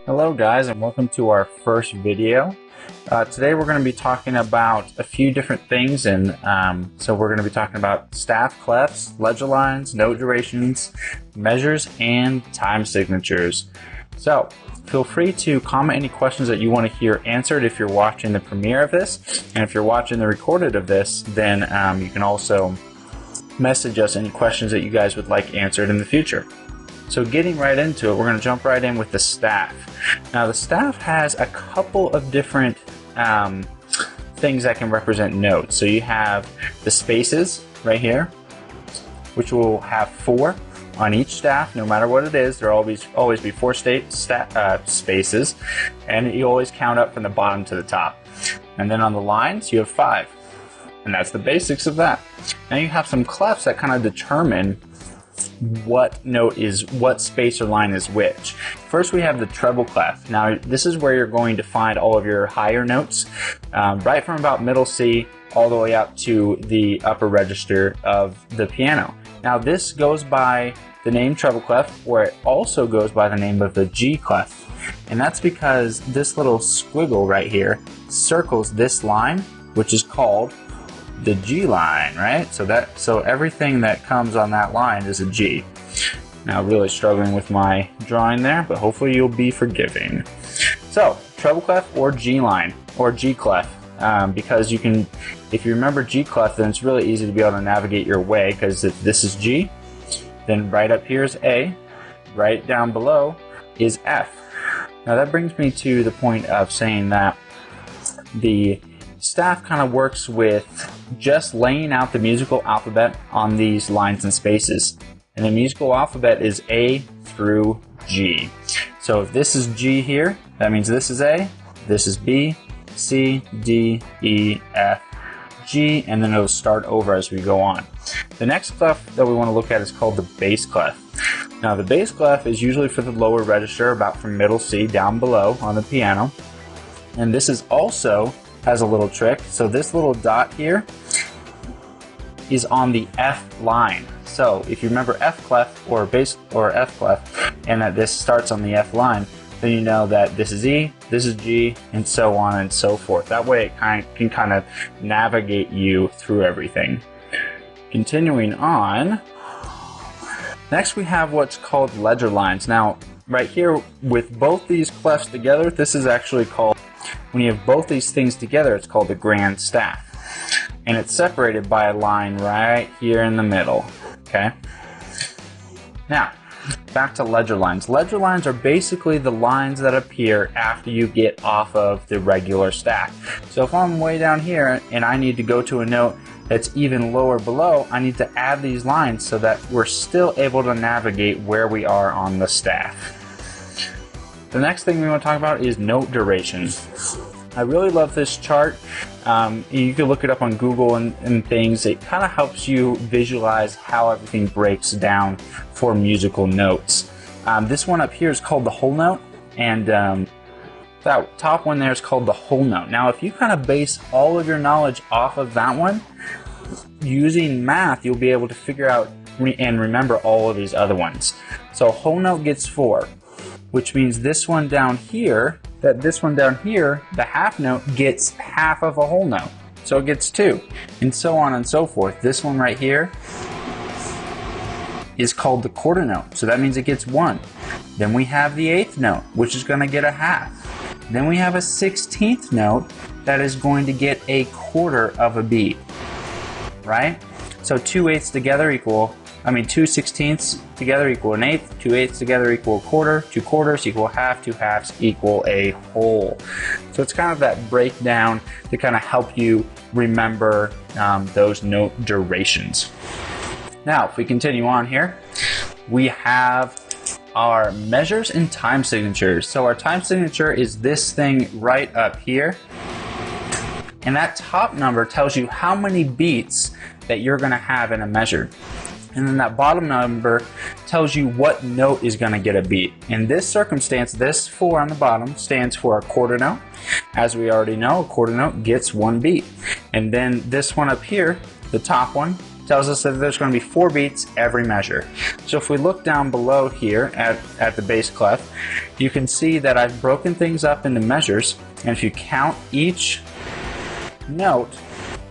Hello guys, and welcome to our first video. Today we're going to be talking about a few different things, and so we're going to be talking about staff clefs, ledger lines, note durations, measures, and time signatures. So feel free to comment any questions that you want to hear answered if you're watching the premiere of this, and if you're watching the recorded of this, then you can also message us any questions that you guys would like answered in the future. So getting right into it, we're going to jump right in with the staff. Now the staff has a couple of different things that can represent notes. So you have the spaces right here, which will have 4 on each staff, no matter what it is. There will always be 4 spaces, and you always count up from the bottom to the top. And then on the lines, you have 5. And that's the basics of that. Now you have some clefs that kind of determine what note is what space or line is which. First we have the treble clef. Now this is where you're going to find all of your higher notes, right from about middle C all the way up to the upper register of the piano. Now this goes by the name treble clef, or it also goes by the name of the G clef. And that's because this little squiggle right here circles this line, which is called the G line, right? So everything that comes on that line is a G. Now really struggling with my drawing there, but hopefully you'll be forgiving. So treble clef or G line or G clef, because you can, if you remember G clef, then it's really easy to be able to navigate your way, because if this is G, then right up here is A, right down below is F. Now that brings me to the point of saying that the staff kind of works with just laying out the musical alphabet on these lines and spaces. And the musical alphabet is A through G. So if this is G here, that means this is A, this is B, C, D, E, F, G, and then it'll start over as we go on. The next clef that we want to look at is called the bass clef. Now the bass clef is usually for the lower register, about from middle C down below on the piano. And this is also has a little trick. So this little dot here is on the F line. So if you remember F clef or bass or F clef, and that this starts on the F line, then you know that this is E, this is G, and so on and so forth. That way it can kind of navigate you through everything. Continuing on, next we have what's called ledger lines. Now right here with both these clefs together, this is actually called, when you have both these things together, it's called the grand staff. And it's separated by a line right here in the middle, okay? Now, back to ledger lines. Ledger lines are basically the lines that appear after you get off of the regular staff. So if I'm way down here and I need to go to a note that's even lower below, I need to add these lines so that we're still able to navigate where we are on the staff. The next thing we want to talk about is note durations. I really love this chart. You can look it up on Google and things. It kind of helps you visualize how everything breaks down for musical notes. This one up here is called the whole note, and that top one there is called the whole note. Now if you kind of base all of your knowledge off of that one, using math you'll be able to figure out and remember all of these other ones. So whole note gets 4. Which means this one down here, the half note gets half of a whole note. So it gets 2, and so on and so forth. This one right here is called the quarter note. So that means it gets 1. Then we have the 8th note, which is going to get a half. Then we have a 16th note that is going to get a quarter of a beat, right? So 2 8ths together equal, 2 16ths together equal an 8th, 2 8ths together equal a quarter, 2 quarters equal a half, 2 halves equal a whole. So it's kind of that breakdown to kind of help you remember those note durations. Now, if we continue on here, we have our measures and time signatures. So our time signature is this thing right up here. And that top number tells you how many beats that you're going to have in a measure. And then that bottom number tells you what note is going to get a beat. In this circumstance, this 4 on the bottom stands for a quarter note. As we already know, a quarter note gets 1 beat. And then this one up here, the top one, tells us that there's going to be 4 beats every measure. So if we look down below here at the bass clef, you can see that I've broken things up into measures, and if you count each note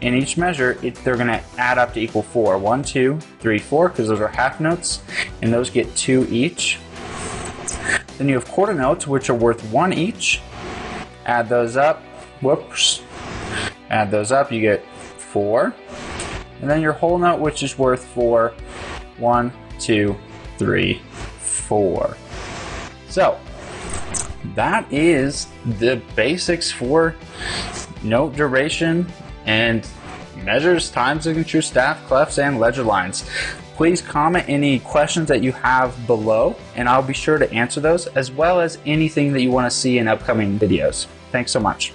in each measure, they're going to add up to equal 4. 1, 2, 3, 4, because those are half notes, and those get 2 each. Then you have quarter notes, which are worth 1 each. Add those up. Whoops. Add those up, you get 4. And then your whole note, which is worth 4. 1, 2, 3, 4. So, that is the basics for note duration and measures, time signature, staff, clefs, and ledger lines. Please comment any questions that you have below, and I'll be sure to answer those, as well as anything that you want to see in upcoming videos. Thanks so much.